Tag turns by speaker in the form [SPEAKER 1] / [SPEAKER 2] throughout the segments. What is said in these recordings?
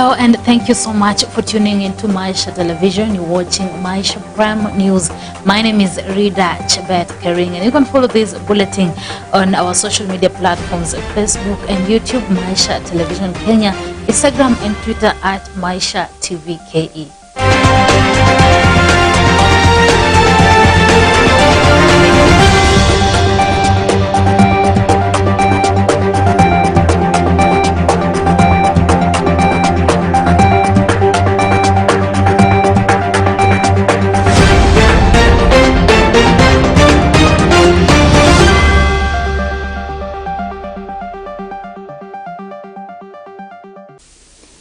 [SPEAKER 1] Hello and thank you so much for tuning into Maisha Television. You're watching Maisha Prime News. My name is Rida Chebet Kering, and you can follow this bulletin on our social media platforms, Facebook and YouTube, Maisha Television Kenya, Instagram and Twitter at Maisha TV KE.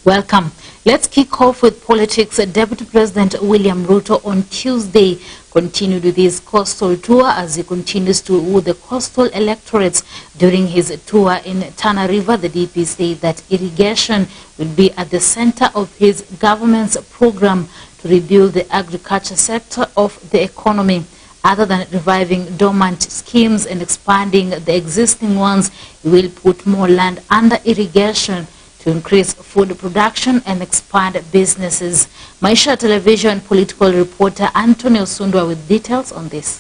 [SPEAKER 1] Welcome. Let's kick off with politics. Deputy President William Ruto on Tuesday continued with his coastal tour as he continues to woo the coastal electorates. During his tour in Tana River, the DP said that irrigation will be at the center of his government's program to rebuild the agriculture sector of the economy. Other than reviving dormant schemes and expanding the existing ones, he will put more land under irrigation to increase food production and expand businesses. Maisha Television political reporter Antonio Sundwa with details on this.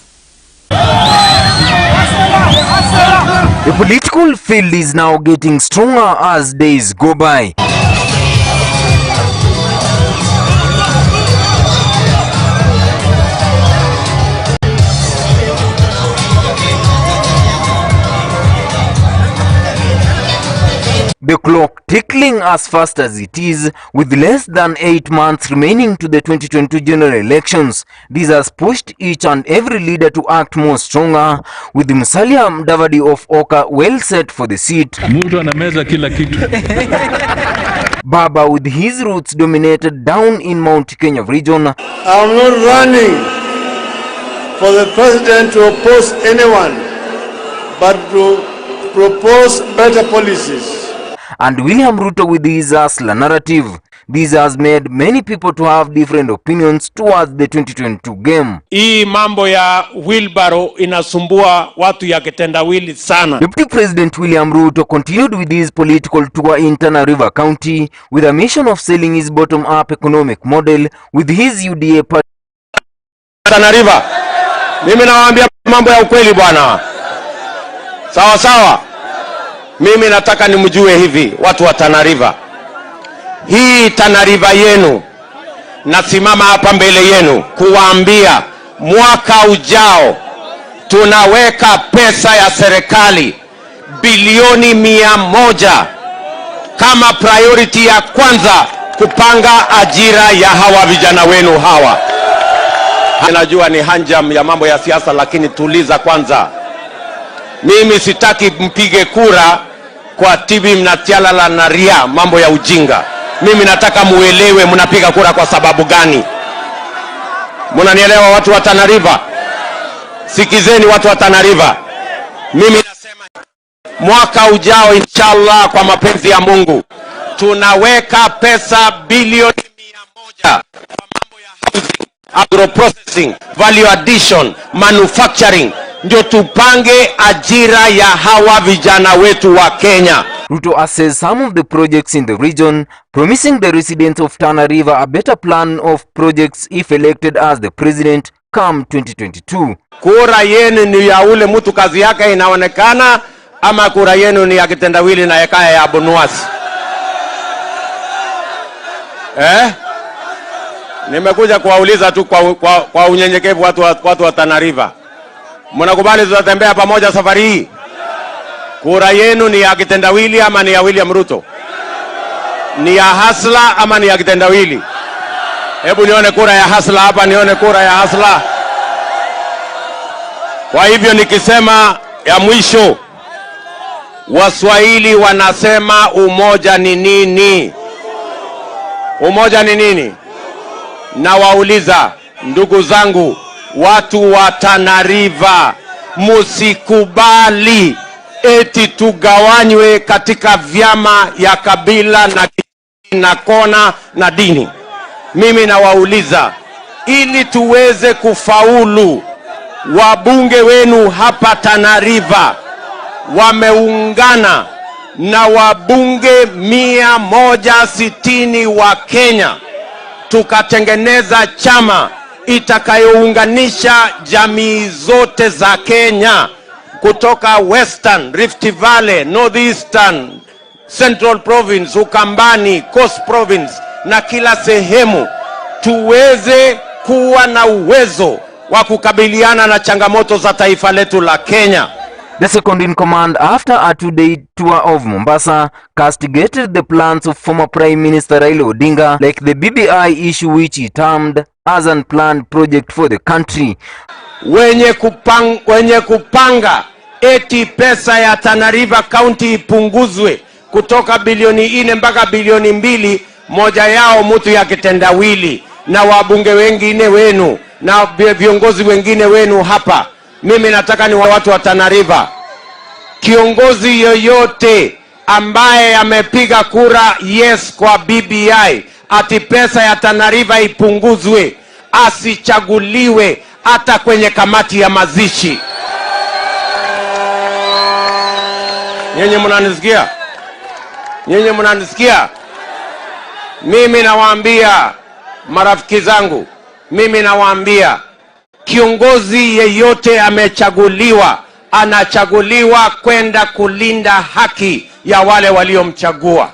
[SPEAKER 2] The political field is now getting stronger as days go by. The clock tickling as fast as it is, with less than 8 months remaining to the 2022 general elections. This has pushed each and every leader to act more stronger, with Musalia Mudavadi of Oka well set for the seat. Baba, with his roots dominated down in Mount Kenya region.
[SPEAKER 3] I'm not running for the president to oppose anyone, but to propose better policies.
[SPEAKER 2] And William Ruto with his Asla narrative. This has made many people to have different opinions towards the 2022 game.
[SPEAKER 4] Hii mambo ya wheelbarrow inasumbua watu ya kitendawili sana.
[SPEAKER 2] Deputy President William Ruto continued with his political tour in Tana River County with a mission of selling his bottom-up economic model with his UDA party.
[SPEAKER 4] Tana River, mimi nawaambia mambo ya ukweli bwana. Sawa sawa. Mimi nataka nimjue hivi watu wa Tana River. Hii Tana River yenu, nasimama hapa mbele yenu kuwaambia mwaka ujao tunaweka pesa ya serikali bilioni 100 kama priority ya kwanza kupanga ajira ya hawa vijana wenu hawa. Najua ni hanjam ya mambo ya siasa, lakini tuliza kwanza. Mimi sitaki mpige kura kwa TV mnatialala na ria mambo ya ujinga. Mimi nataka muelewe mnapiga kura kwa sababu gani. Mnanielewa watu wa Tana River? Sikizeni watu wa Tana River. Mimi nasema mwaka ujao inshallah kwa mapenzi ya Mungu tunaweka pesa bilioni 100 kwa mambo ya housing, agro-processing, value addition, manufacturing. Ndio tupange ajira ya hawa vijana wetu wa Kenya.
[SPEAKER 2] Ruto assessed some of the projects in the region, promising the residents of Tana River a better plan of projects if elected as the president come 2022.
[SPEAKER 4] Kura yenu ni ya ule mtu kazi yake inaonekana, ama kura yenu ni ya kitendawili na yakaya ya Bonuasi? Nimekuja kuwauliza tu kwa unyenyekevu watu wa Tana River. Mnakubali tutatembea pamoja safari hii? Kura yenu ni ya kitendawili ama ni ya William Ruto? Ni ya hasla ama ni ya kitendawili? Hebu nione kura ya hasla hapa, nione kura ya hasla. Kwa hivyo nikisema ya mwisho, Waswahili wanasema umoja ni nini? Umoja ni nini? Na wauliza ndugu zangu watu wa Tana River, musikubali eti tugawanywe katika vyama ya kabila na kona na dini. Mimi nawauliza, ili tuweze kufaulu, wabunge wenu hapa Tana River wameungana na wabunge 160 wa Kenya, tukatengeneza chama itakayounganisha jamii zote za Kenya kutoka Western, Rift Valley, Northeastern, Central Province, Ukambani, Coast Province na kila sehemu, tuweze kuwa na uwezo wa kukabiliana na changamoto za taifa letu la Kenya.
[SPEAKER 2] The second in command, after a two-day tour of Mombasa, castigated the plans of former Prime Minister Raila Odinga, like the BBI issue which he termed as an unplanned project for the country.
[SPEAKER 4] Wenye kupanga eti pesa ya Tana River County ipunguzwe kutoka bilioni 4 mpaka bilioni 2, moja yao mtu ya kitendawili na wabunge wengine wenu na viongozi wengine wenu hapa. Mimi nataka ni watu wa Tana River, kiongozi yoyote ambaye amepiga kura yes kwa BBI ati pesa ya Tana River ipunguzwe, asichaguliwe hata kwenye kamati ya mazishi. Nyenye mnanisikia? Nyenye mnanisikia? Mimi nawaambia marafiki zangu, mimi nawaambia kiongozi yeyote amechaguliwa, anachaguliwa kwenda kulinda haki ya wale waliomchagua.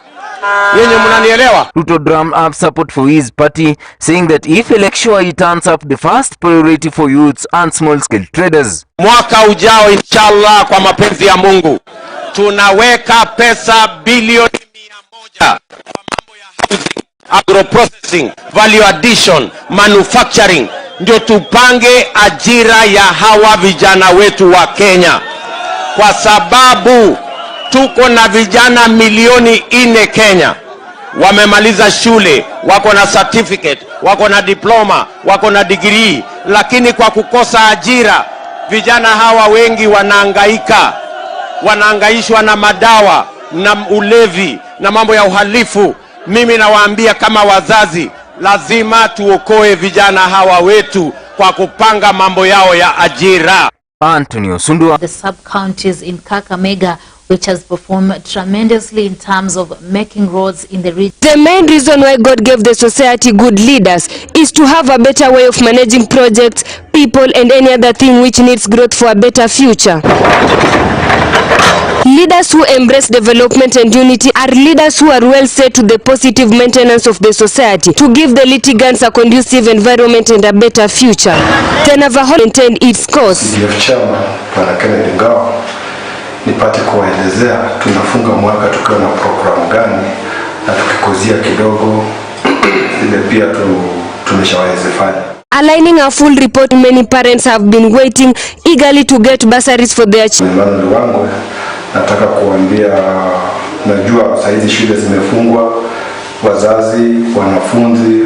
[SPEAKER 4] Yenye mnanielewa?
[SPEAKER 2] Ruto drummed up support for his party, saying that if elected, he turns up the first priority for youths and small-scale traders.
[SPEAKER 4] Mwaka ujao inshallah, kwa mapenzi ya Mungu, tunaweka pesa bilioni 100 kwa mambo ya housing, agro-processing, value addition, manufacturing, ndio tupange ajira ya hawa vijana wetu wa Kenya, kwa sababu tuko na vijana milioni 4 Kenya wamemaliza shule, wako na certificate, wako na diploma, wako na degree, lakini kwa kukosa ajira vijana hawa wengi wanahangaishwa na madawa na ulevi na mambo ya uhalifu. Mimi nawaambia kama wazazi, lazima tuokoe vijana hawa wetu kwa kupanga mambo yao ya ajira.
[SPEAKER 2] Antonio Sundua.
[SPEAKER 1] The sub-counties in Kakamega, which has performed tremendously in terms of making roads in the region.
[SPEAKER 5] The main reason why God gave the society good leaders is to have a better way of managing projects, people and any other thing which needs growth for a better future. Leaders who embrace development and unity are leaders who are well set to the positive maintenance of the society, to give the litigants a conducive environment and a better future. Tenavaho intend its course.
[SPEAKER 6] Nipate kuwaelezea tunafunga mwaka tukiwa na program gani na tukikuzia kidogo ile pia tumeshawezefanya.
[SPEAKER 5] Aligning a full report, many parents have been waiting eagerly to get bursaries for their children.
[SPEAKER 6] Wangu nataka kuambia, najua saizi shule zimefungwa, wazazi, wanafunzi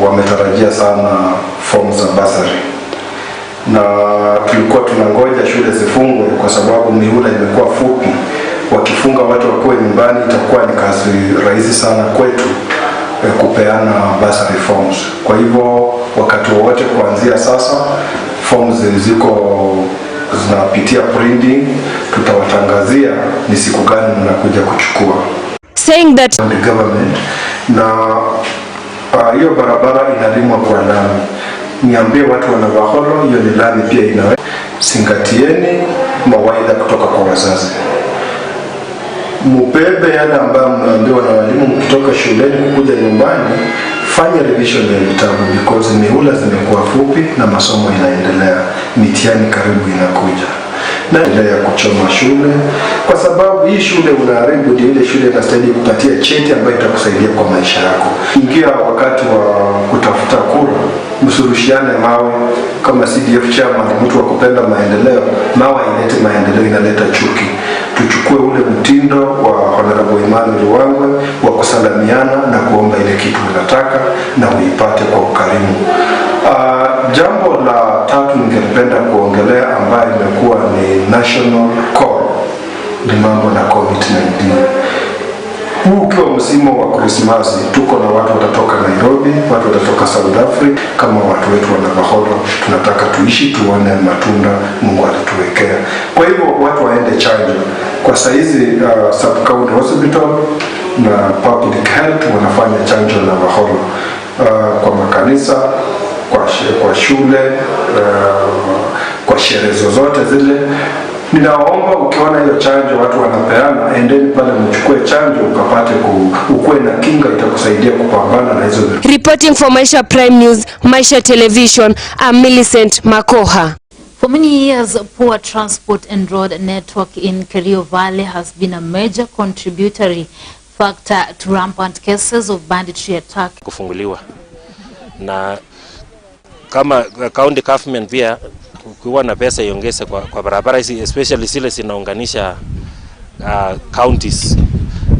[SPEAKER 6] wametarajia sana forms za bursary. Na tulikuwa tunangoja shule zifungwe kwa sababu mihula imekuwa fupi. Wakifunga watu wakuwe nyumbani, itakuwa ni kazi rahisi sana kwetu kupeana bursary forms. Kwa hivyo wakati wote kuanzia sasa forms zinapitia printing, tutawatangazia ni siku gani mnakuja kuchukua.
[SPEAKER 5] Saying that
[SPEAKER 6] the government na hiyo barabara inalimwa kwa lami. Niambie watu wa Navaholo, hiyo ni lami pia inawe. Singatieni mawaidha kutoka kwa wazazi. Mubebe yale ambayo mnaambiwa na walimu mkitoka shuleni kuja nyumbani, fanya revision ya vitabu because mihula zimekuwa fupi na masomo inaendelea. Mitihani karibu inakuja. Na ile ya kuchoma shule, kwa sababu hii shule unaharibu ndio ile shule inastahili kupatia cheti ambayo itakusaidia kwa maisha yako. Ingia wakati wa kutafuta kura, msurushiane mawe kama CDF chairman, mtu wa kupenda maendeleo, mawe inaleta maendeleo, inaleta chuki. Tuchukue ule mtindo wa Honorable Emmanuel Wangwe wa kusalamiana na kuomba ile kitu unataka na uipate kwa ukarimu. Jambo la tatu ningependa kuongelea ambayo imekuwa ni national call ni mambo na COVID-19. Huu ukiwa msimu wa Christmas, tuko na watu watatoka Nairobi, watu watatoka South Africa. Kama watu wetu wa Navaholo, tunataka tuishi tuone matunda Mungu alituwekea. Kwa hivyo watu waende chanjo. Kwa saizi sub-county hospital na public health wanafanya chanjo la mahoro kwa makanisa, kwa shule, kwa sherehe zozote zile. Ninaomba ukiona hiyo chanjo watu wanapeana, endeni pale mchukue chanjo ukapate ukue na kinga, itakusaidia kupambana na hizo.
[SPEAKER 5] Reporting for Maisha Prime News, Maisha Television, I'm Millicent Makoha.
[SPEAKER 1] For many years, poor transport and road network in Kerio Valley has been a major contributory factor to rampant cases of banditry attack.
[SPEAKER 7] Kufunguliwa na kama county government pia kuwa na pesa iongeze kwa barabara hizi, especially zile zinaunganisha counties,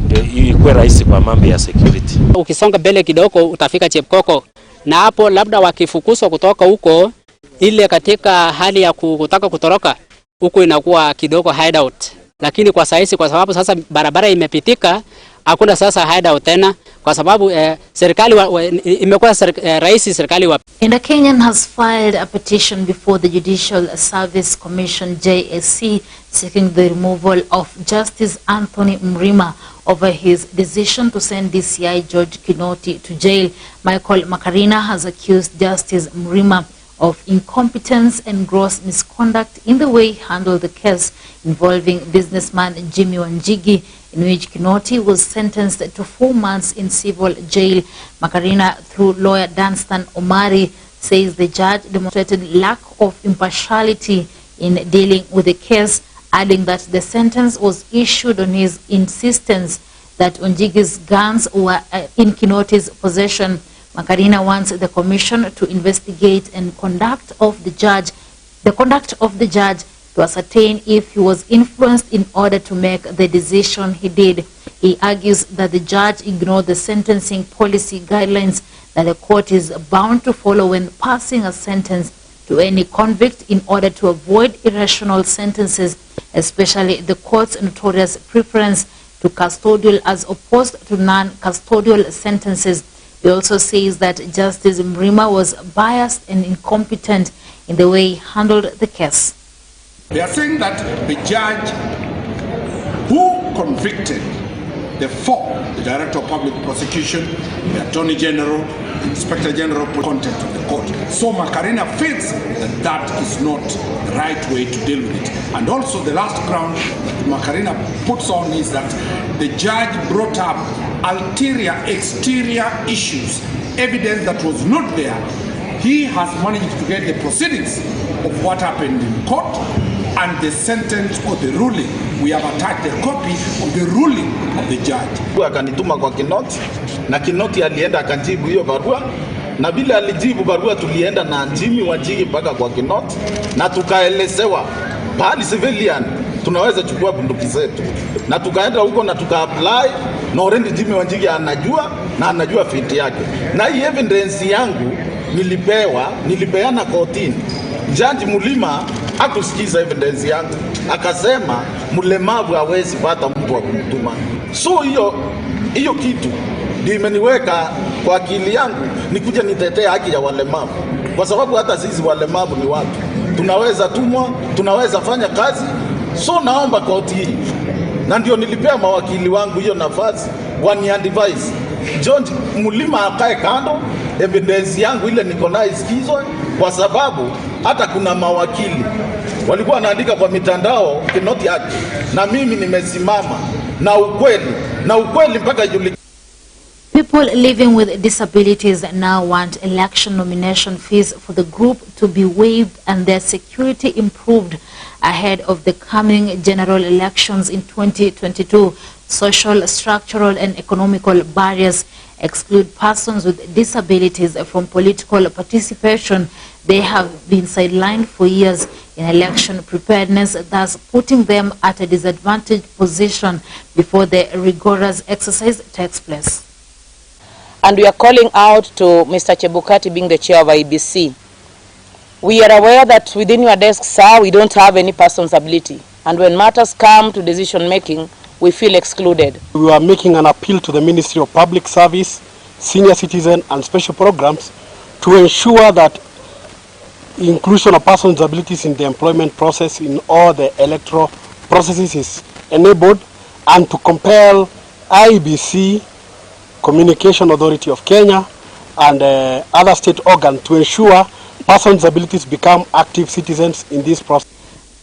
[SPEAKER 7] ndio ikuwe rahisi kwa mambo ya security.
[SPEAKER 8] Ukisonga mbele kidogo utafika Chepkoko, na hapo labda wakifukuswa kutoka huko, ile katika hali ya kutaka kutoroka huko inakuwa kidogo hideout. Lakini kwa sahizi, kwa sababu sasa barabara imepitika, hakuna sasa hideout tena, kwa sababu serikali imekuwa rahisi serikali wa.
[SPEAKER 1] And a Kenyan has filed a petition before the Judicial Service Commission JSC seeking the removal of Justice Anthony Mrima over his decision to send DCI George Kinoti to jail. Michael Makarina has accused Justice Mrima of incompetence and gross misconduct in the way he handled the case involving businessman Jimmy Wanjigi, in which Kinoti was sentenced to 4 months in civil jail. Makarina, through lawyer Danstan Omari, says the judge demonstrated lack of impartiality in dealing with the case, adding that the sentence was issued on his insistence that Wanjigi's guns were in Kinoti's possession. Makarina wants the commission to investigate and conduct of the judge to ascertain if he was influenced in order to make the decision he did. He argues that the judge ignored the sentencing policy guidelines that the court is bound to follow when passing a sentence to any convict in order to avoid irrational sentences, especially the court's notorious preference to custodial as opposed to non-custodial sentences. He also says that Justice Mrima was biased and incompetent in the way he handled the case.
[SPEAKER 9] They are saying that the judge who convicted the four, the Director of Public Prosecution, the Attorney General, the Inspector General, put contempt of the court. So Makarina feels that that is not the right way to deal with it. And also the last ground that Makarina puts on is that the judge brought up ulterior, exterior issues, evidence that was not there. He has managed to get the proceedings of what happened in court and the sentence or the ruling. We have attached a copy of the ruling of the judge.
[SPEAKER 10] Akanituma kwa Kinoti na Kinoti alienda akajibu hiyo barua, na bila alijibu barua tulienda na Jimmy Wanjigi mpaka kwa Kinoti na tukaelezewa pahali civilian tunaweza chukua bunduki zetu, na tukaenda huko na tuka-apply na already Jimmy Wanjigi anajua na anajua fit yake, na hii evidence yangu nilipeana kotini. Jaji Mulima hakusikiza evidence yangu, akasema mlemavu hawezi pata mtu wa kumtuma. So hiyo kitu ndio imeniweka kwa akili yangu nikuja nitetee haki ya walemavu, kwa sababu hata sisi walemavu ni watu, tunaweza tumwa, tunaweza fanya kazi. So naomba koti hii, na ndio nilipea mawakili wangu hiyo nafasi wani advise George Mulima akae kando, evidence yangu ile niko nayo isikizwe, kwa sababu hata kuna mawakili walikuwa wanaandika kwa mitandao Kinoti haki, na mimi nimesimama na ukweli mpaka ijulikane.
[SPEAKER 1] People living with disabilities now want election nomination fees for the group to be waived and their security improved ahead of the coming general elections in 2022. Social, structural and economical barriers exclude persons with disabilities from political participation. They have been sidelined for years in election preparedness, thus putting them at a disadvantaged position before the rigorous exercise takes place.
[SPEAKER 11] And we are calling out to Mr. Chebukati, being the chair of IBC. We are aware that within your desk, sir, we don't have any person's ability. And when matters come to decision making, we feel excluded.
[SPEAKER 12] We are making an appeal to the Ministry of Public Service, Senior Citizen and Special Programs to ensure that inclusion of persons with abilities in the employment process in all the electoral processes is enabled and to compel IEBC, Communication Authority of Kenya, and other state organs to ensure persons with disabilities become active citizens in this process.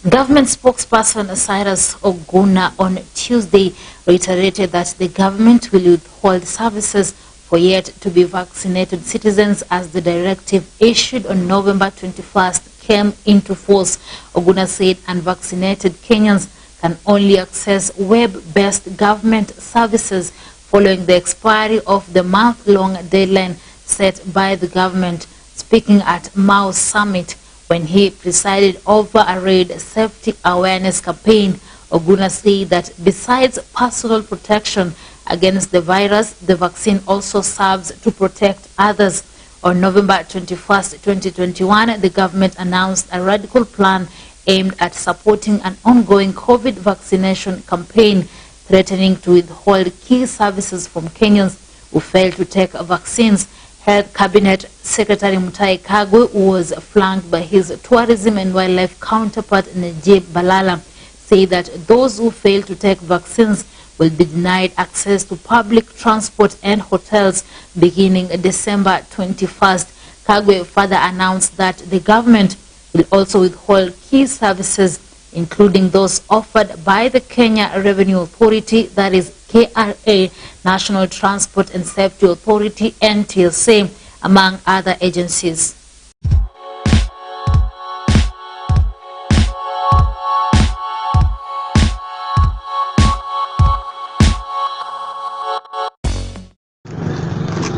[SPEAKER 1] Government spokesperson Cyrus Oguna on Tuesday reiterated that the government will withhold services for yet to be vaccinated citizens as the directive issued on November 21st came into force. Oguna said unvaccinated Kenyans can only access web-based government services following the expiry of the month-long deadline set by the government. Speaking at Mau Summit, when he presided over a raid safety awareness campaign, Oguna said that besides personal protection against the virus, the vaccine also serves to protect others. On November 21st, 2021, the government announced a radical plan aimed at supporting an ongoing COVID vaccination campaign, threatening to withhold key services from Kenyans who failed to take vaccines. Health Cabinet Secretary Mutahi Kagwe was flanked by his tourism and wildlife counterpart Najib Balala, said that those who fail to take vaccines will be denied access to public transport and hotels beginning December 21st. Kagwe further announced that the government will also withhold key services, including those offered by the Kenya Revenue Authority, that is KRA, National Transport and Safety Authority, NTSA, among other agencies.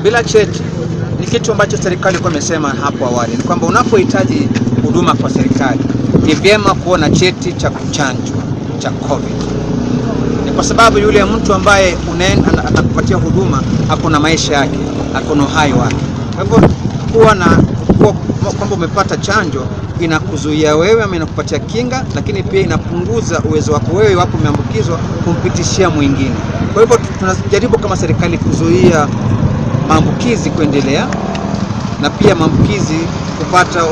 [SPEAKER 13] Bila cheti ni kitu ambacho serikali kwa imesema hapo awali, ni kwamba unapohitaji huduma kwa serikali ni vyema kuwa na cheti cha kuchanjwa cha COVID. Ni kwa sababu yule mtu ambaye atakupatia huduma hakuna maisha yake, hakuna uhai wake. Kwa hivyo kwamba umepata chanjo inakuzuia wewe ama inakupatia kinga, lakini pia inapunguza uwezo wako wewe wapo umeambukizwa kumpitishia mwingine. Kwa hivyo tunajaribu kama serikali kuzuia maambukizi kuendelea na pia maambukizi kupata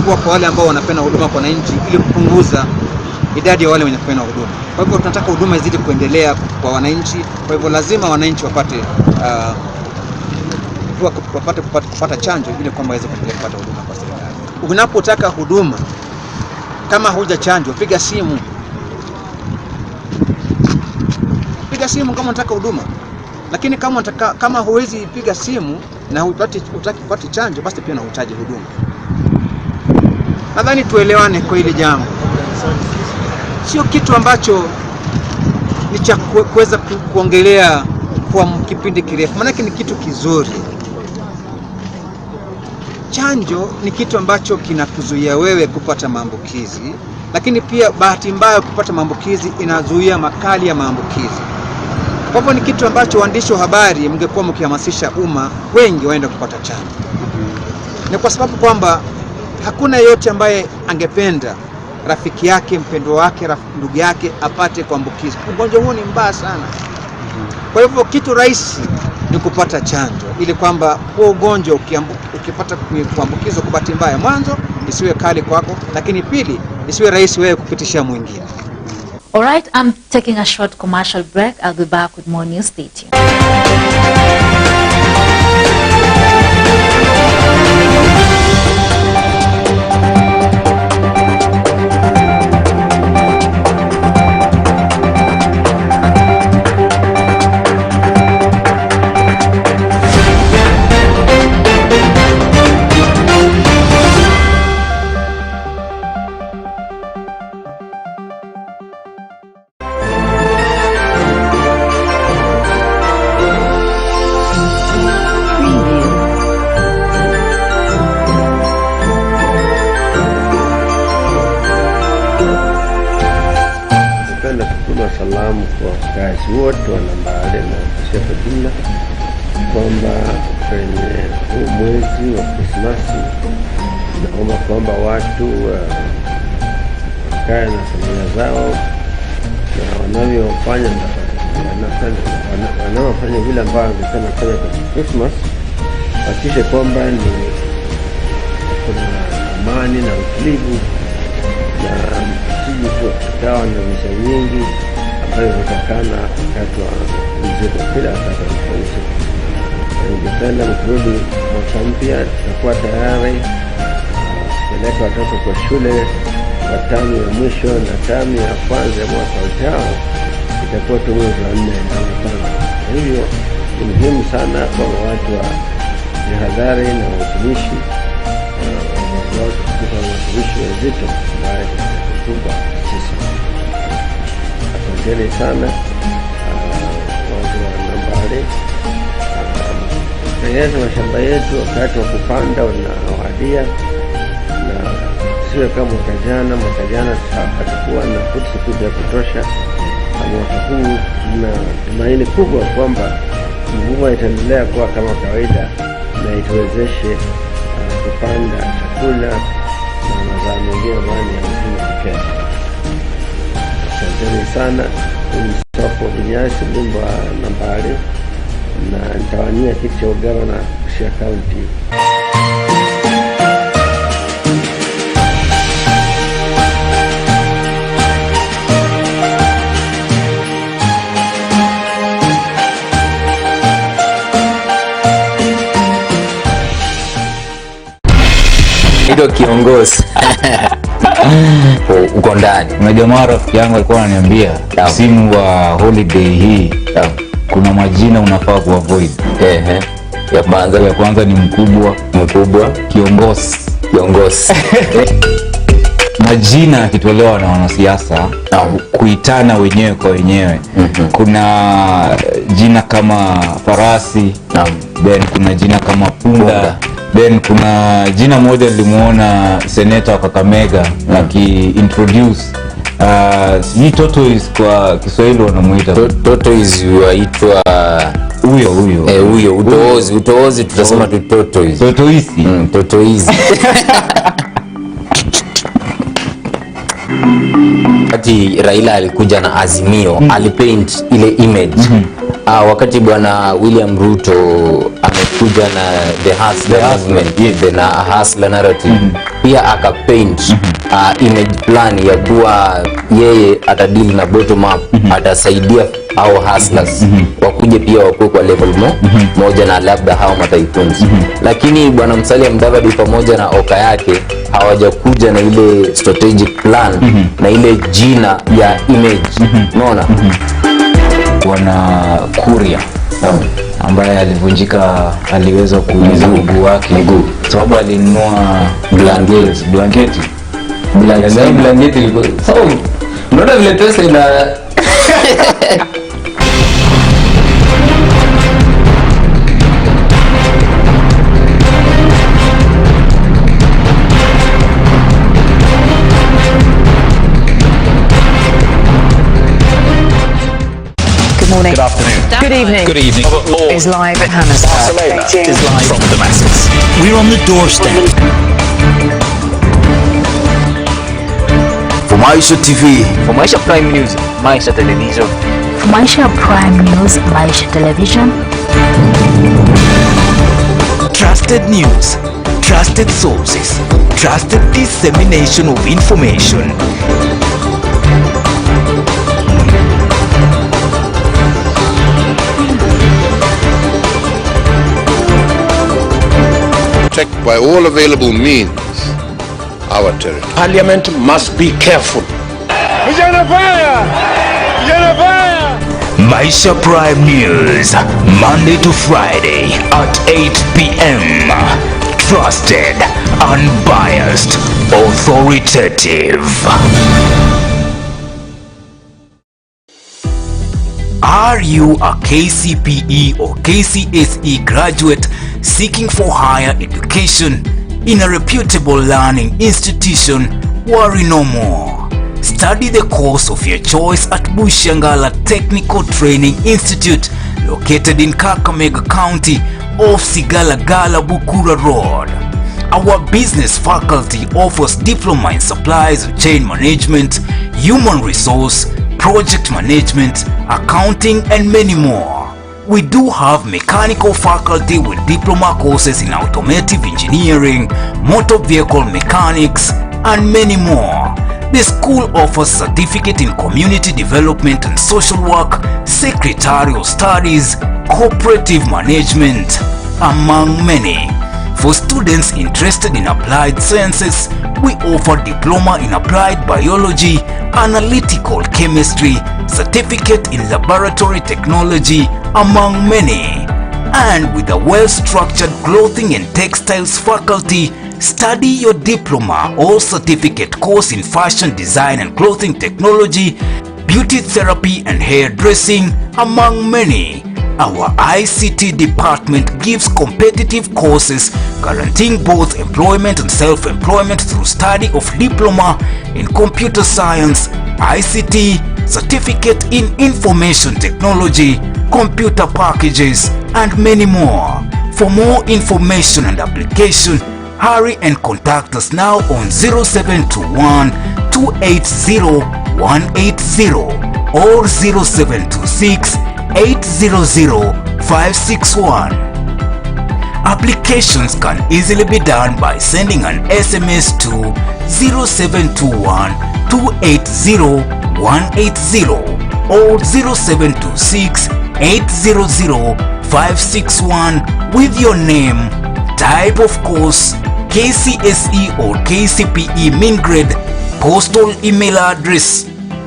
[SPEAKER 13] kuwa kwa wale ambao wanapeana huduma kwa wananchi, ili kupunguza idadi ya wale wenye kupeana huduma. Kwa hivyo tunataka huduma izidi kuendelea kwa wananchi. Kwa hivyo lazima wananchi wapate kupata chanjo ili kwamba waweze kuendelea kupata huduma kwa serikali. Unapotaka huduma kama huja chanjo, piga simu. Piga simu kama unataka huduma. Lakini kama huwezi piga simu na hutaki kupata chanjo, basi pia unahitaji huduma. Nadhani tuelewane kwa hili jambo. Sio kitu ambacho ni cha kuweza kuongelea kwa kipindi kirefu, maana ni kitu kizuri. Chanjo ni kitu ambacho kinakuzuia wewe kupata maambukizi, lakini pia bahati mbaya kupata maambukizi inazuia makali ya maambukizi. Kwa hivyo ni kitu ambacho waandishi wa habari mngekuwa mkihamasisha umma wengi waende kupata chanjo. Ni kwa sababu kwamba hakuna yeyote ambaye angependa rafiki yake, mpendwa wake, ndugu yake apate kuambukizwa. Ugonjwa huu ni mbaya sana. Kwa hivyo kitu rahisi ni kupata chanjo, ili kwamba huo ugonjwa ukipata kuambukizwa kwa bahati mbaya, mwanzo isiwe kali kwako, lakini pili isiwe rahisi wewe kupitishia mwingine.
[SPEAKER 1] All right, I'm taking a short commercial break. I'll be back with more news. Stay tuned.
[SPEAKER 14] Salamu kwa wakazi wote wa Nambale na Maisha kwa jumla, kwamba kwenye huu mwezi wa Krismasi naomba kwamba watu wakae na familia zao na wanaofanya vile ambavyo wanafanya kwa Christmas, hakikishe kwamba ni kuna amani na utulivu na sisi tukawa na maisha nyingi ambayo hutakana wakati wa mzigo, kila wakati wa mzigo. Ningependa mkirudi mwaka mpya tutakuwa tayari kupeleka watoto kwa shule kwa tamu ya mwisho, na tamu ya kwanza ya mwaka ujao itakuwa tu mwezi wa 4 na 5. Kwa hivyo ni muhimu sana kwa watu wa jihadhari na watumishi wazito ambaye kubwa sisi. Asanteni sana watu wa Nambale. Tayari mashamba yetu wakati wa kupanda unawadia, na siwe kama mwaka jana hatakuwa na fursa ya kutosha. Mwaka huu na tumaini kubwa kwamba mvua itaendelea kuwa kama kawaida na ituwezeshe kupanda chakula na mazao mengine ambayo ni ya msimu pekee. Asanteni sana. Msoko Binyasi, Bumba Nambale, na nitawania kiti cha ugavana Busia County.
[SPEAKER 15] Ndio kiongozi. Uko ndani.
[SPEAKER 16] Unajua mara rafiki yangu alikuwa ananiambia msimu wa holiday hii kuna majina unafaa kuavoid.
[SPEAKER 15] Ya
[SPEAKER 16] kwanza ni mkubwa, kiongozi. Majina yakitolewa na wanasiasa kuitana wenyewe kwa wenyewe. Kuna jina kama farasi, then kuna jina kama punda. Then kuna jina moja nilimuona senator wa Kakamega introduce hii tortoise, kwa Kiswahili wanamuita
[SPEAKER 15] tortoise, huitwa huyo utoozi tutasema tu tortoise. Wakati Raila alikuja na Azimio, alipaint ile image. Wakati bwana William Ruto amekuja na the hustler movement, na hustler narrative, pia akapaint image plan ya kuwa yeye atadili na bottom up, atasaidia hao hustlers wakuje pia wakue kwa level moja na labda hao mataikons. Lakini bwana Musalia Mudavadi pamoja na oka yake hawajakuja na ile strategic plan na ile jina ya image. Unaona?
[SPEAKER 16] Bwana Kuria ambaye alivunjika, aliweza kuumiza mguu wake sababu alinunua blanketi. So unaona vile pesa ina
[SPEAKER 17] Good morning.
[SPEAKER 18] Good afternoon.
[SPEAKER 17] Good evening.
[SPEAKER 18] Good evening.
[SPEAKER 17] Is live at Hammersmith.
[SPEAKER 18] Barcelona is live from the masses. We're on the doorstep.
[SPEAKER 2] For Maisha TV,
[SPEAKER 15] for Maisha Prime News, Maisha Television.
[SPEAKER 1] For Maisha Prime News, Maisha Television.
[SPEAKER 18] Trusted news, trusted sources, trusted dissemination of information.
[SPEAKER 19] Check by all available means our territory.
[SPEAKER 4] Parliament must be careful.
[SPEAKER 18] Maisha Prime News, Monday to Friday at 8 p.m. Trusted, unbiased, authoritative. Are you a KCPE or KCSE graduate seeking for higher education in a reputable learning institution? Worry no more. Study the course of your choice at Bushangala Technical Training Institute, located in Kakamega County off Sigalagala Bukura Road. Our business faculty offers diploma in supplies, chain management, human resource, project management, accounting, and many more. We do have mechanical faculty with diploma courses in automotive engineering, motor vehicle mechanics, and many more. The school offers certificate in community development and social work, secretarial studies, cooperative management, among many. For students interested in applied sciences, we offer diploma in applied biology, analytical chemistry, certificate in laboratory technology, among many. And with a well-structured clothing and textiles faculty, study your diploma or certificate course in fashion design and clothing technology, beauty therapy and hairdressing, among many. Our ICT department gives competitive courses guaranteeing both employment and self-employment through study of diploma in computer science, ICT, certificate in information technology, computer packages, and many more. For more information and application, hurry and contact us now on 0721 280 180 or 0726 800-561. Applications can easily be done by sending an SMS to 0721-280-180 or 0726-800-561 with your name, type of course, KCSE or KCPE mean grade, postal email address,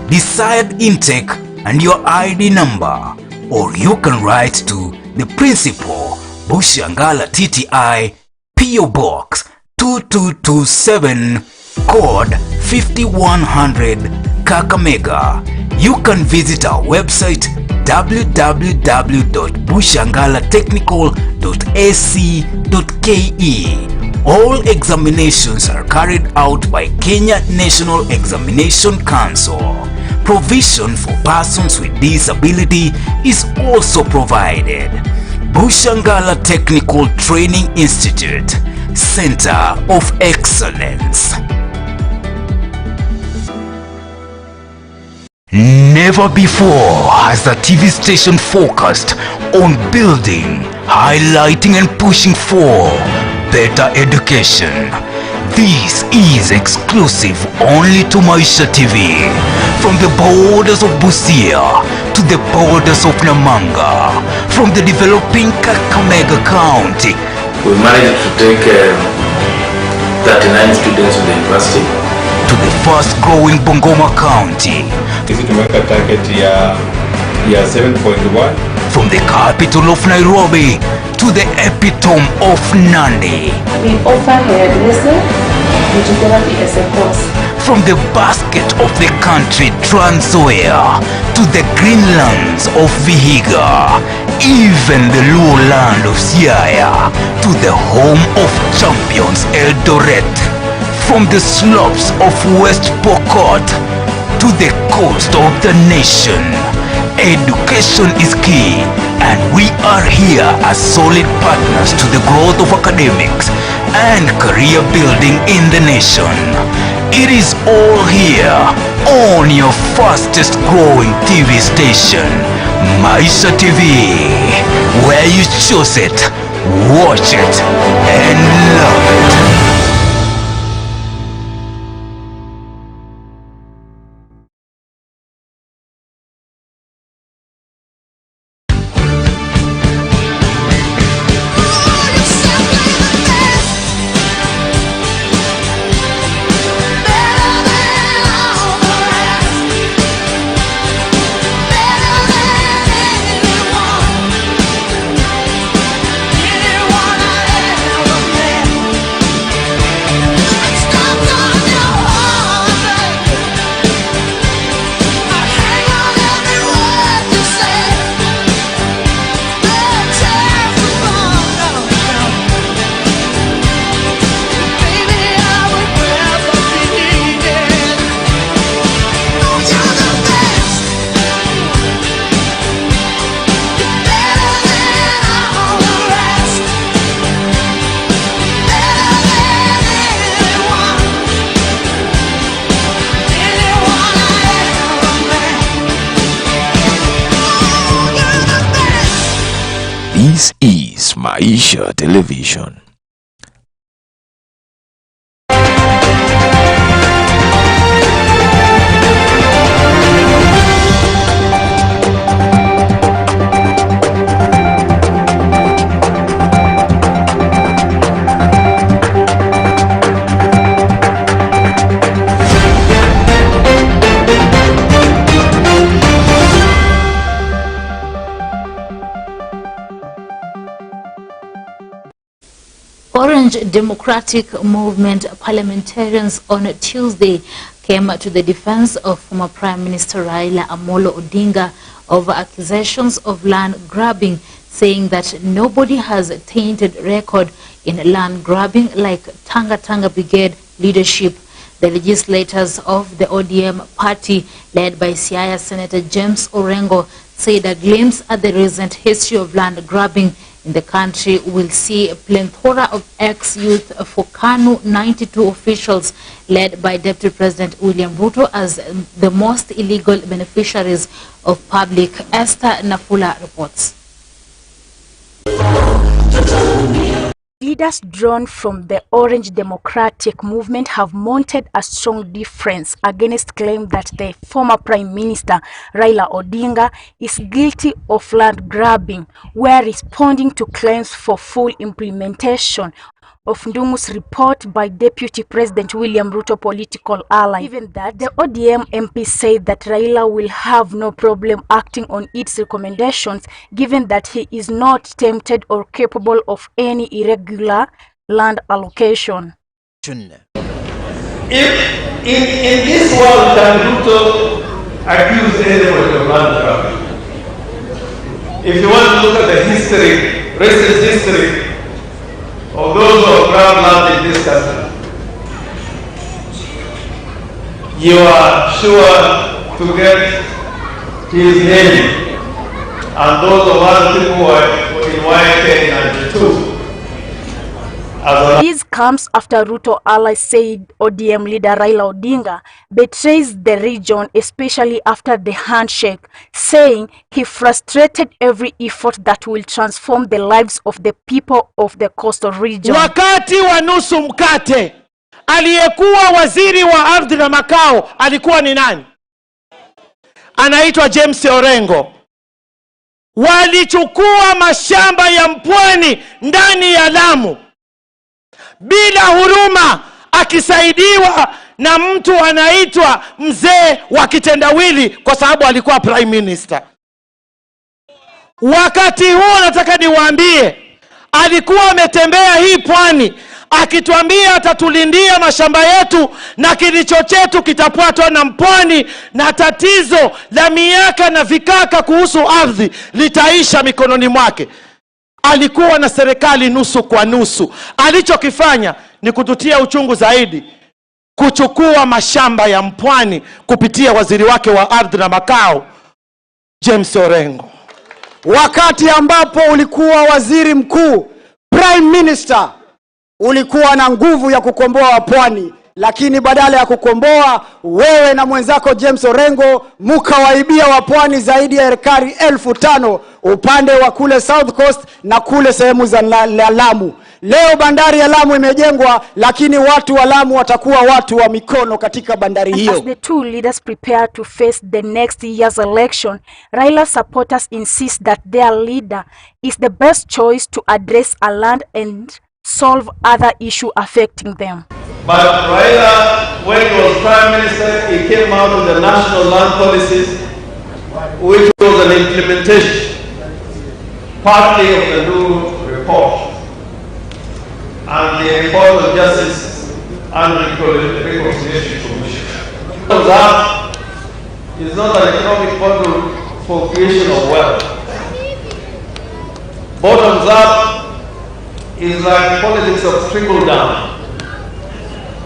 [SPEAKER 18] desired intake, and your ID number. Or you can write to the Principal, Bushangala TTI, PO Box 2227, code 5100, Kakamega. You can visit our website www.bushangalatechnical.ac.ke. All examinations are carried out by Kenya National Examination Council. Provision for persons with disability is also provided. Bushangala Technical Training Institute, Center of Excellence. Never before has the TV station focused on building, highlighting and pushing for better education. This is exclusive only to Maisha TV. From the borders of Busia to the borders of Namanga, from the developing Kakamega County.
[SPEAKER 20] We managed to take 39 students to the university.
[SPEAKER 18] To the fast growing Bungoma County.
[SPEAKER 21] Sisi tumeweka target ya 7.1.
[SPEAKER 18] From the capital of Nairobi to the epitome of Nandi.
[SPEAKER 22] We offer hairdressing, beauty therapy as a course.
[SPEAKER 18] From the basket of the country Trans Nzoia to the greenlands of Vihiga, even the lowland of Siaya to the home of champions Eldoret. From the slopes of West Pokot to the coast of the nation, education is key, and we are here as solid partners to the growth of academics and career building in the nation. It is all here on your fastest growing TV station, Maisha TV, where you choose it, watch it, and love it.
[SPEAKER 23] This is Maisha Television.
[SPEAKER 1] Orange Democratic Movement parliamentarians on Tuesday came to the defense of former Prime Minister Raila Amolo Odinga over accusations of land grabbing, saying that nobody has a tainted record in land grabbing like Tanga Brigade leadership. The legislators of the ODM party, led by Siaya Senator James Orengo, said a glimpse at the recent history of land grabbing in the country will see a plethora of ex-youth for KANU 92 officials, led by Deputy President William Ruto, as the most illegal beneficiaries of public. Esther Nafula reports.
[SPEAKER 3] Leaders drawn from the Orange Democratic Movement have mounted a strong defense against claims that the former Prime Minister Raila Odinga is guilty of land grabbing, while responding to claims for full implementation of Ndungu's report by Deputy President William Ruto political ally. Given that, the ODM MP said that Raila will have no problem acting on its recommendations, given that he is not tempted or capable of any irregular land allocation.
[SPEAKER 5] If in this world can Ruto accuse anybody of land grabbing? If you want to look at the history, recent history of those who have grabbed land in this country, you are sure to get his name and those of other people who are in YK92.
[SPEAKER 3] This comes after Ruto allies said ODM leader Raila Odinga betrays the region, especially after the handshake, saying he frustrated every effort that will transform the lives of the people of the coastal region.
[SPEAKER 6] Wakati wa nusu mkate, aliyekuwa waziri wa ardhi na makao alikuwa ni nani? Anaitwa James Orengo. Walichukua mashamba ya mpwani ndani ya Lamu bila huruma, akisaidiwa na mtu anaitwa mzee wa kitendawili kwa sababu alikuwa Prime Minister. Wakati huo nataka niwaambie, alikuwa ametembea hii pwani akituambia atatulindia mashamba yetu na kilicho chetu kitapatwa na mpwani, na tatizo la miaka na vikaka kuhusu ardhi litaisha mikononi mwake. Alikuwa na serikali nusu kwa nusu. Alichokifanya ni kututia uchungu zaidi, kuchukua mashamba ya mpwani kupitia waziri wake wa ardhi na makao James Orengo.
[SPEAKER 24] Wakati ambapo ulikuwa waziri mkuu, Prime Minister, ulikuwa na nguvu ya kukomboa wapwani, lakini badala ya kukomboa, wewe na mwenzako James Orengo mkawaibia wapwani zaidi ya ekari 5,000 upande wa kule South Coast na kule sehemu za Lamu. Leo bandari ya Lamu imejengwa, lakini watu wa Lamu watakuwa watu wa mikono katika bandari hiyo.
[SPEAKER 3] As the two leaders prepare to face the next year's election, Raila supporters insist that their leader is the best choice to address a land and solve other issues affecting them.
[SPEAKER 5] But Raila, when he was Prime Minister, he came out with the national land policies, which was an implementation, partly of the new report, and the report of Justice and Reconciliation Commission. That is not an economic model for creation of wealth. Bottoms up is like politics of trickle down.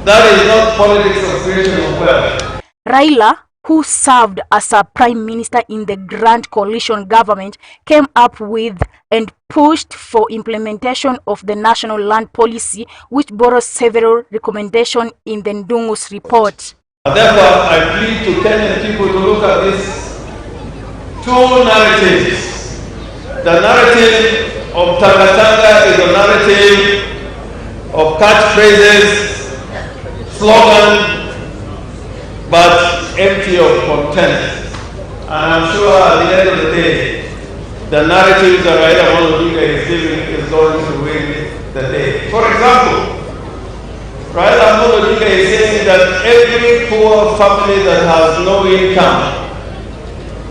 [SPEAKER 5] That is not politics of creation of wealth.
[SPEAKER 3] Raila, who served as a prime minister in the Grand Coalition government, came up with and pushed for implementation of the national land policy, which borrows several recommendations in the Ndungu's report.
[SPEAKER 5] Therefore, I plead to Kenyan people to look at these two narratives. The narrative of Tanga is a narrative of catchphrases, slogan, but empty of content. And I'm sure at the end of the day, the narrative that Raila Odinga is giving is going to win the day. For example, Raila Odinga is saying that every poor family that has no income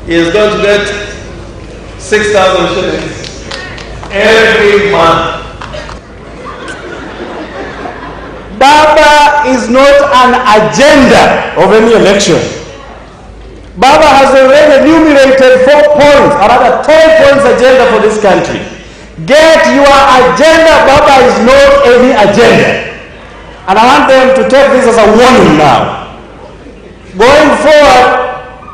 [SPEAKER 5] is going to get 6,000 shillings every month.
[SPEAKER 7] BAMBA is not an agenda of any election. BAMBA has already enumerated 4 points, or rather 12 points agenda for this country. Get your agenda. BAMBA is not any agenda. And I want them to take this as a warning now. Going forward,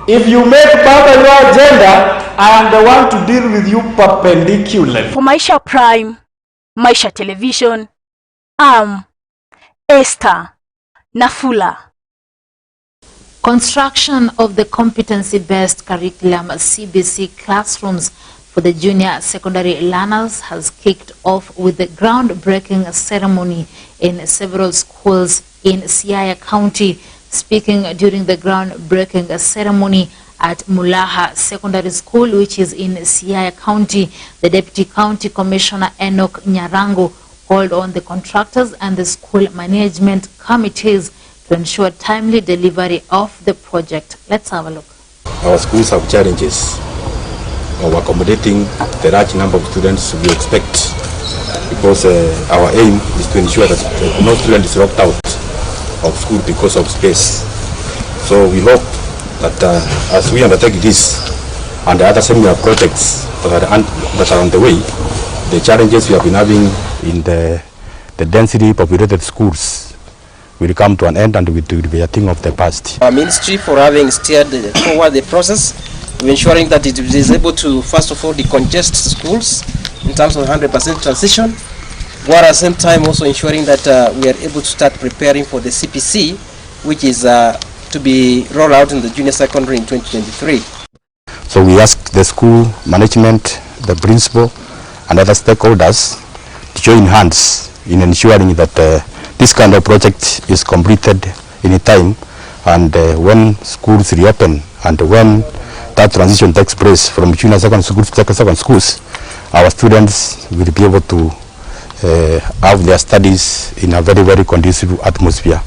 [SPEAKER 7] if you make BAMBA your agenda, I am the one to deal with you perpendicularly.
[SPEAKER 3] For Maisha Prime, Maisha Television, Esther Nafula.
[SPEAKER 1] Construction of the competency-based curriculum CBC classrooms for the junior secondary learners has kicked off with the groundbreaking ceremony in several schools in Siaya County. Speaking during the groundbreaking ceremony at Mulaha Secondary School, which is in Siaya County, the Deputy County Commissioner Enoch Nyarango called on the contractors and the school management committees to ensure timely delivery of the project. Let's have a look.
[SPEAKER 8] Our schools have challenges of accommodating the large number of students we expect, because our aim is to ensure that no student is locked out of school because of space. So we hope that as we undertake this and the other similar projects that are on the way, the challenges we have been having in the densely populated schools will come to an end and will be a thing of the past.
[SPEAKER 9] Our ministry for having steered forward the process of ensuring that it is able to, first of all, decongest schools in terms of 100% transition, while at the same time also ensuring that we are able to start preparing for the CPC, which is to be rolled out in the junior secondary in 2023.
[SPEAKER 8] So we ask the school management, the principal, and other stakeholders to join hands in ensuring that this kind of project is completed in time, and when schools reopen and when that transition takes place from junior secondary schools to second schools, our students will be able to have their studies in a very, very conducive atmosphere.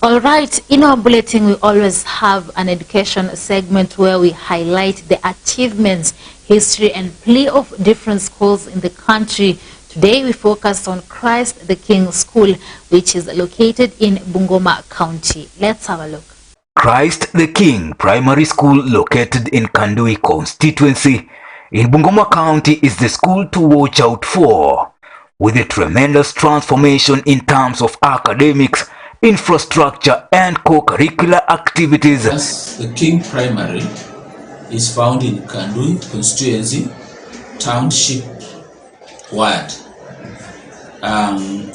[SPEAKER 1] All right, in our bulletin we always have an education segment where we highlight the achievements, history and play of different schools in the country. Today we focus on Christ the King School, which is located in Bungoma County. Let's have a look.
[SPEAKER 18] Christ the King Primary School, located in Kandui constituency in Bungoma County, is the school to watch out for, with a tremendous transformation in terms of academics, infrastructure and co-curricular activities.
[SPEAKER 10] Christ the King Primary is found in Kandui constituency, township ward.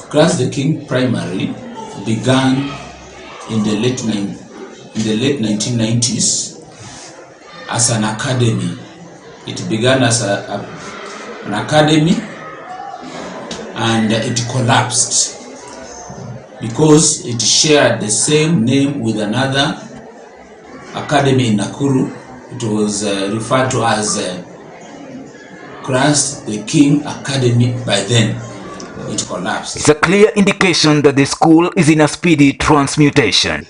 [SPEAKER 10] Christ the King Primary began in the late 1990s as an academy. It began as an academy, and it collapsed because it shared the same name with another academy in Nakuru. It was referred to as Christ the King Academy. By then it collapsed.
[SPEAKER 18] It's a clear indication that the school is in a speedy transmutation.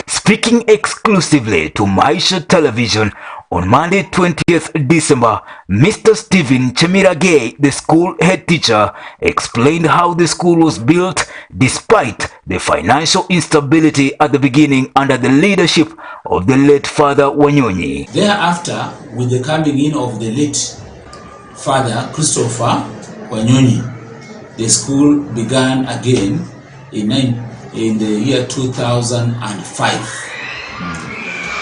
[SPEAKER 18] Speaking exclusively to Maisha Television on Monday 20th December, Mr. Stephen Chemirage, the school head teacher, explained how the school was built despite the financial instability at the beginning under the leadership of the late Father Wanyonyi.
[SPEAKER 10] Thereafter, with the coming in of the late Father Christopher Wanyonyi, the school began again in the year 2005.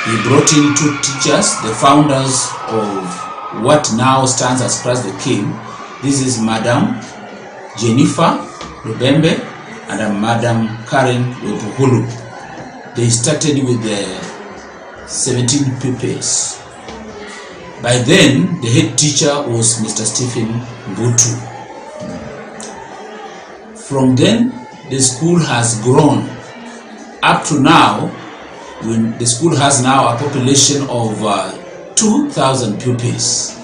[SPEAKER 10] He brought in 2 teachers, the founders of what now stands as Christ the King. This is Madam Jennifer Rubembe and Madam Karen Webuhulu. They started with the 17 pupils. By then, the head teacher was Mr. Stephen Mbutu. From then, the school has grown up to now. When the school has now a population of 2,000 pupils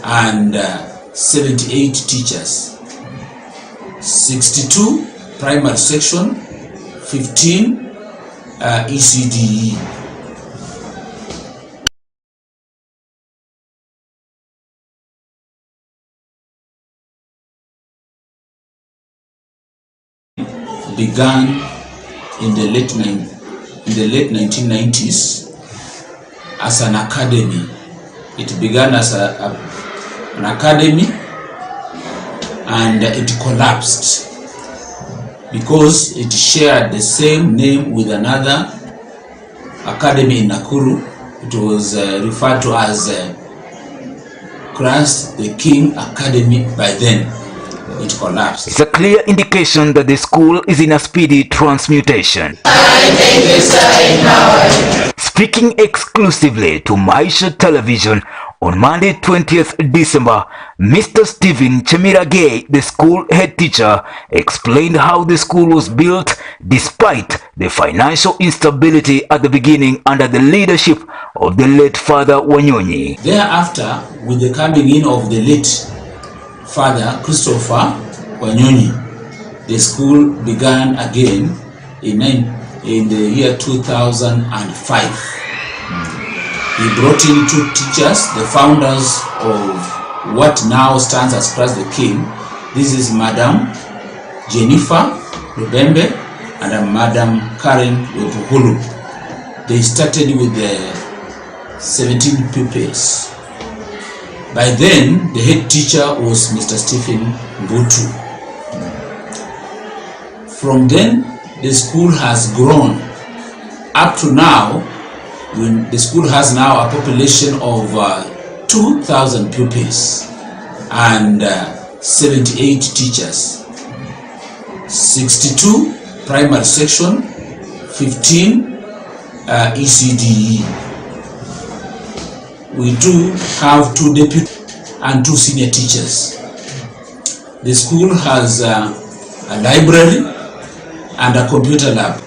[SPEAKER 10] and 78 teachers, 62 primary section, 15 ECDE. began in the late 1990s as an academy. It began as an academy, and it collapsed because it shared the same name with another academy in Nakuru. It was referred to as Christ the King Academy. By then, it collapsed.
[SPEAKER 2] It's a clear indication that the school is in a speedy transmutation. Speaking exclusively to Maisha Television on Monday 20th December, Mr. Stephen Chemirage, the school head teacher, explained how the school was built despite the financial instability at the beginning under the leadership of the late Father Wanyonyi.
[SPEAKER 10] Thereafter, with the coming in of the late Father Christopher Wanyonyi, the school began again in the year 2005. He brought in 2 teachers, the founders of what now stands as Christ the King. This is Madam Jennifer Lubembe and Madam Karen Wepuhulu. They started with the 17 pupils. By then, the head teacher was Mr. Stephen Mbutu. From then, the school has grown. Up to now, when the school has now a population of 2,000 pupils and 78 teachers, 62 primary section, 15 ECDE. We do have 2 deputy and 2 senior teachers. The school has a library and a computer lab,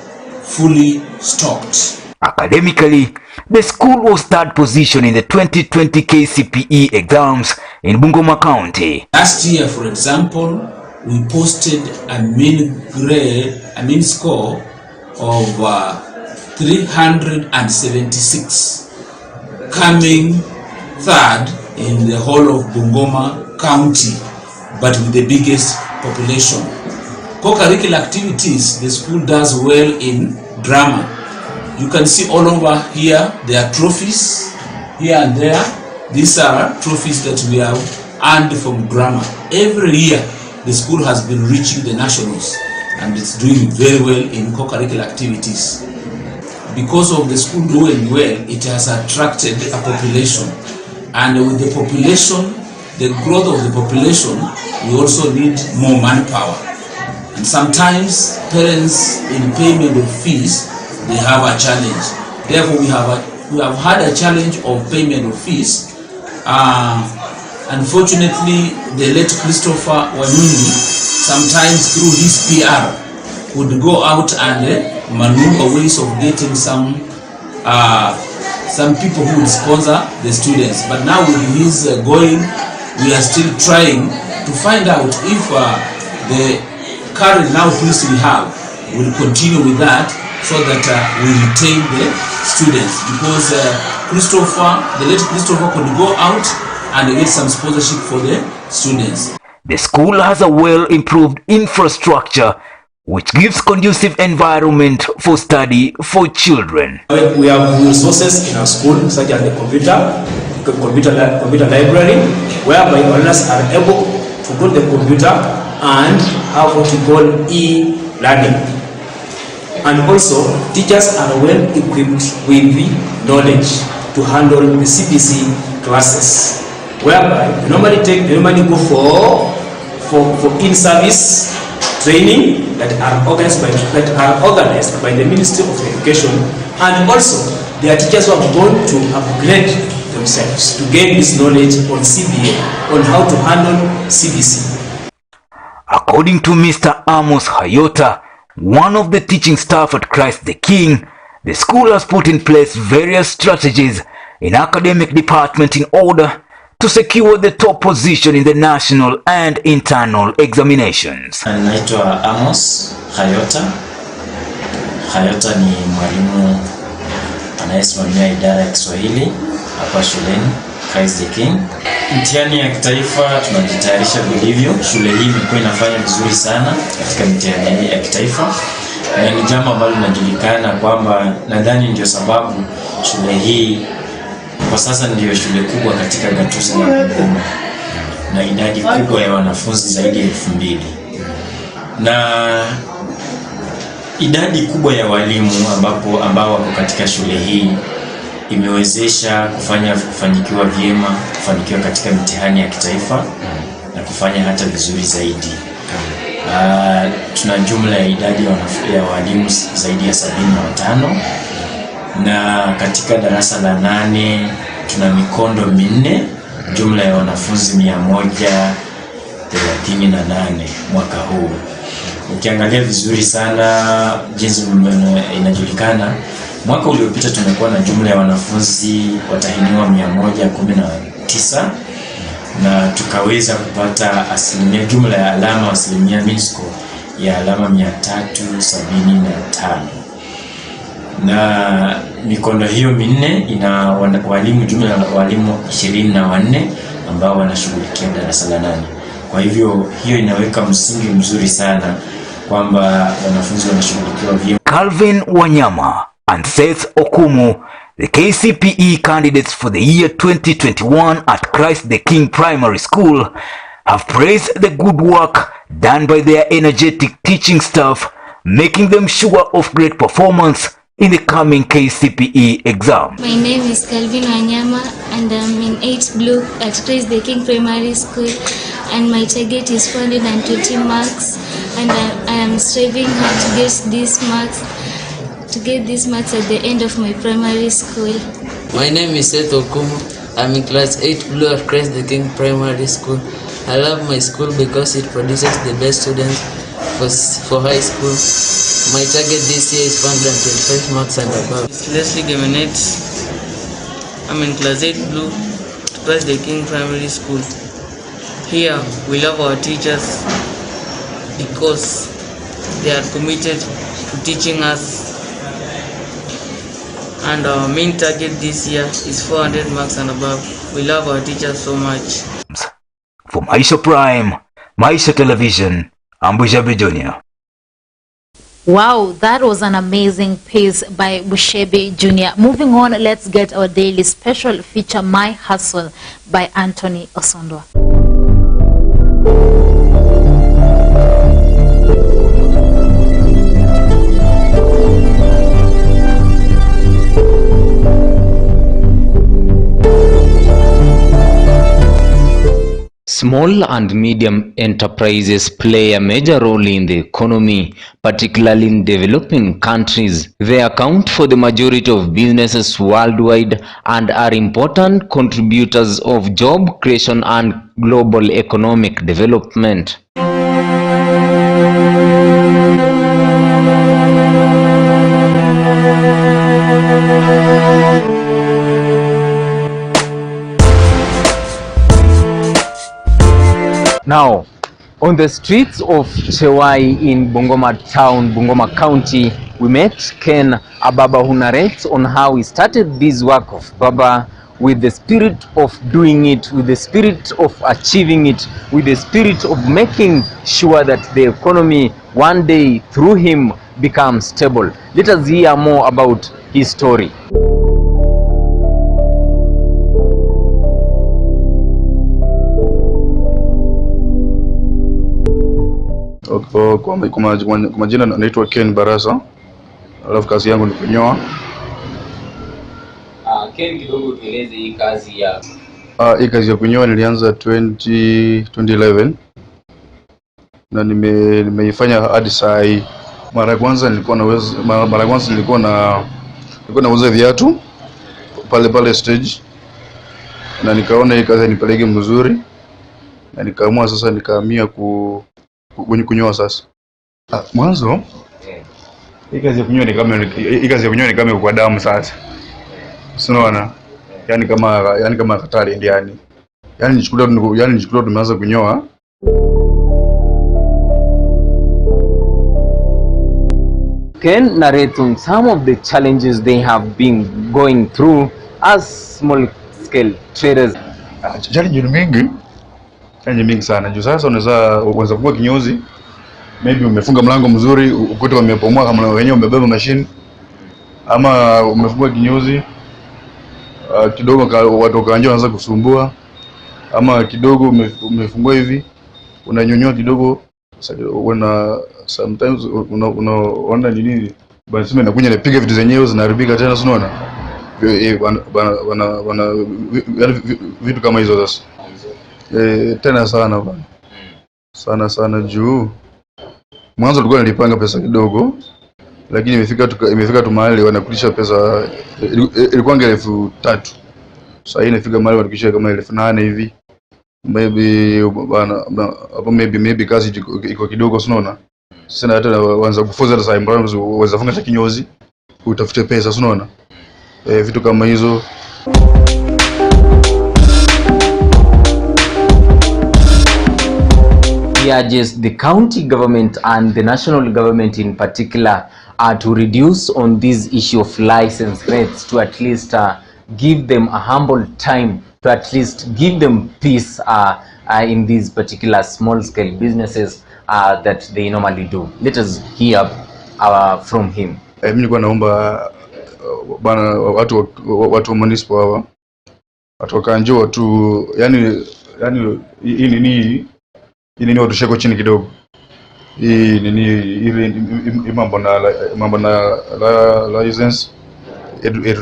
[SPEAKER 10] fully stocked.
[SPEAKER 2] Academically, the school was 3rd position in the 2020 KCPE exams in Bungoma County.
[SPEAKER 10] Last year, for example, we posted a mean score of 376, coming 3rd in the whole of Bungoma County, but with the biggest population. Co-curricular activities, the school does well in drama. You can see all over here, there are trophies here and there. These are trophies that we have earned from drama. Every year, the school has been reaching the nationals, and it's doing very well in co-curricular activities. Because of the school doing well, it has attracted a population. And with the population, the growth of the population, we also need more manpower. And sometimes parents in payment of fees, they have a challenge. Therefore, we have had a challenge of payment of fees. Unfortunately, the late Christopher Wanyonyi, sometimes through his PR, would go out and maneuver ways of getting some people who would sponsor the students. But now with his going, we are still trying to find out if the current now police we have will continue with that, so that we retain the students, because the late Christopher could go out and get some sponsorship for the students.
[SPEAKER 2] The school has a well-improved infrastructure which gives conducive environment for study for children.
[SPEAKER 11] We have resources in our school, such as the computer library, whereby learners are able to go to the computer and have what we call e-learning. And also, teachers are well equipped with the knowledge to handle the CPC classes, whereby they normally go for in-service training that are organized by the Ministry of Education, and also there are teachers who have gone to upgrade themselves to gain this knowledge on CBA, on how to handle CBC.
[SPEAKER 2] According to Mr. Amos Hayota, one of the teaching staff at Christ the King, the school has put in place various strategies in academic department in order to secure the top position in the national and internal examinations.
[SPEAKER 12] Naitwa Amos Hayota. Hayota ni mwalimu anayesimamia idara ya Kiswahili hapa shuleni. Christ the King. Mtihani ya kitaifa tunajitayarisha vilivyo. Shule hii imekuwa inafanya vizuri sana katika mtihani ya kitaifa. Na ni jambo ambalo linajulikana kwamba nadhani ndio sababu shule hii kwa sasa ndio shule kubwa katika gatuzi la Bungoma na idadi kubwa ya wanafunzi zaidi ya 2000. Na idadi kubwa ya walimu ambao wako katika shule hii imewezesha kufanikiwa vyema, kufanikiwa katika mitihani ya kitaifa na kufanya hata vizuri zaidi. Tuna jumla ya idadi ya walimu zaidi ya 75 na katika darasa la 8 tuna mikondo 4, jumla ya wanafunzi 138 mwaka huu. Ukiangalia vizuri sana jinsi inajulikana, mwaka uliopita tumekuwa na jumla ya wanafunzi watahiniwa 119 na tukaweza kupata jumla ya alama mean score ya alama 375. Na mikondo hiyo 4 ina walimu jumla ya walimu 24 ambao wanashughulikia darasa la 8. Kwa hivyo hiyo inaweka msingi mzuri sana kwamba wanafunzi wanashughulikiwa vyema.
[SPEAKER 18] Calvin Wanyama and Seth Okumu, the KCPE candidates for the year 2021 at Christ the King Primary School, have praised the good work done by their energetic teaching staff, making them sure of great performance in the coming KCPE exam.
[SPEAKER 13] My name is Calvin Wanyama and I'm in 8th Blue at Christ the King Primary School, and my target is 420 marks, and I am striving hard to get these marks at the end of my primary school.
[SPEAKER 14] My name is Seth Okumu. I'm in class 8 Blue at Christ the King Primary School. I love my school because it produces the best students for high school. My target this year is 125 marks and above.
[SPEAKER 16] It's Leslie Gemenet. I'm in class 8 Blue at Christ the King Primary School. Here we love our teachers because they are committed to teaching us, and our main target this year is 400 marks and above. We love our teachers so much.
[SPEAKER 18] For Maisha Prime, Maisha Television, I'm Bushebe Jr.
[SPEAKER 1] Wow, that was an amazing piece by Bushebe Jr. Moving on, let's get our daily special feature, My Hustle, by Anthony Osondwa.
[SPEAKER 15] Small and medium enterprises play a major role in the economy, particularly in developing countries. They account for the majority of businesses worldwide and are important contributors of job creation and global economic development. Now, on the streets of Chewai in Bungoma town, Bungoma County, we met Ken Ababa, who narrates on how he started this work of Baba with the spirit of doing it, with the spirit of achieving it, with the spirit of making sure that the economy one day through him becomes stable. Let us hear more about his story.
[SPEAKER 17] Kwa majina naitwa Ken Barasa, alafu kazi yangu ni kunyoa.
[SPEAKER 15] Ken, kidogo tueleze hii kazi ya
[SPEAKER 17] hii kazi ya kunyoa nilianza 2011 na nimeifanya hadi saa hii. Mara ya kwanza nilikuwa nauza viatu pale stage, na nikaona hii kazi nipeleke mzuri, na nikaamua sasa nikahamia kunyoa sasa. Mwanzo hii kazi ya kunyoa ni kama kwa damu sasa. Unaona? Yani kama hatari ndiani. Yani nichukulia tumeanza kunyoa.
[SPEAKER 15] Ken narrates on some of the challenges they have been going through as small scale traders.
[SPEAKER 17] Challenge ni mingi sana. Juu sasa unaweza kuwa kinyozi, maybe umefunga mlango mzuri, ukute wamepomoa kama wenyewe umebeba machine, ama umefungua kinyozi kidogo watu kaanza wanaanza kusumbua, ama kidogo umefungua hivi unanyonyoa kidogo, sometimes unaona nini basi sema inakuja inapiga vitu zenyewe zinaharibika tena, unaona bana vitu kama hizo sasa tena sana bana sana juu mwanzo tulikuwa nilipanga pesa kidogo, lakini imefika tu mahali wanakulisha pesa ilikuwa 3,000. Sasa hii inafika mahali wanakulisha kama 8,000 hivi. Maybe kazi iko kidogo, unaona. Sasa hata waanza kufuza sasa mbona waweza funga kinyozi utafute pesa, unaona. Vitu kama hizo.
[SPEAKER 15] He urges the county government and the national government in particular to reduce on this issue of license rates, to at least give them a humble time, to at least give them peace in these particular small scale businesses that they normally do. Let us hear from him.
[SPEAKER 17] Mimi nilikuwa naomba bana watu wa municipal hawa watu wakanjua tu, yani hii nini watusheko chini kidogo. Hii nini mambo na license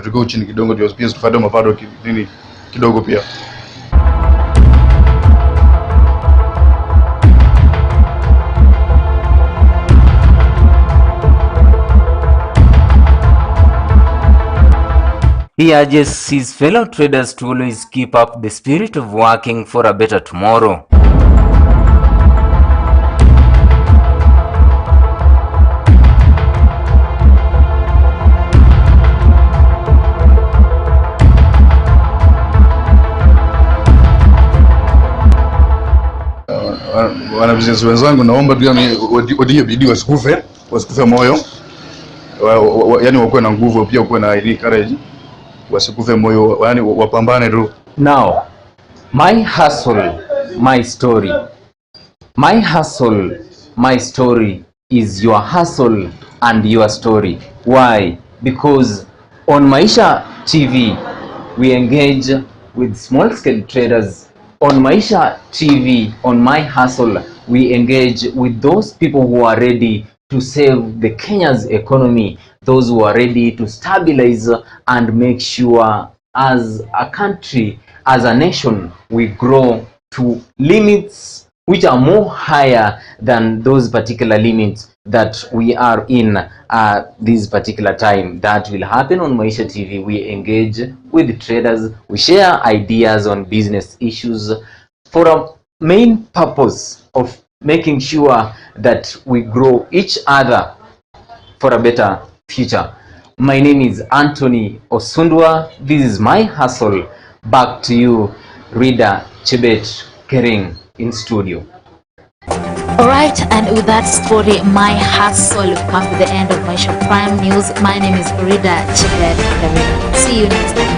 [SPEAKER 17] tuko chini kidogo ndio pia tufade mapato nini kidogo pia.
[SPEAKER 15] He urges his fellow traders to always keep up the spirit of working for a better tomorrow.
[SPEAKER 17] Wana business wenzangu, naomba tu yani watie bidii, wasikufe moyo, yani wakuwe na nguvu, pia wakuwe na courage, wasikufe moyo, yani wapambane tu.
[SPEAKER 15] Now, my hustle, my story. My hustle, my story is your hustle and your story. Why? Because on Maisha TV, we engage with small-scale traders. On Maisha TV, on My Hustle, we engage with those people who are ready to save the Kenya's economy, those who are ready to stabilize and make sure as a country, as a nation, we grow to limits which are more higher than those particular limits that we are in this particular time. That will happen on Maisha TV. We engage with traders, we share ideas on business issues for a main purpose of making sure that we grow each other for a better future. My name is Anthony Osundwa. This is My Hustle. Back to you, Rida Chebet Kering in studio.
[SPEAKER 1] Alright, and with that story, My Hustle, we've come to the end of Maisha Prime News. My name is Rida Chebet Kering. See you next time.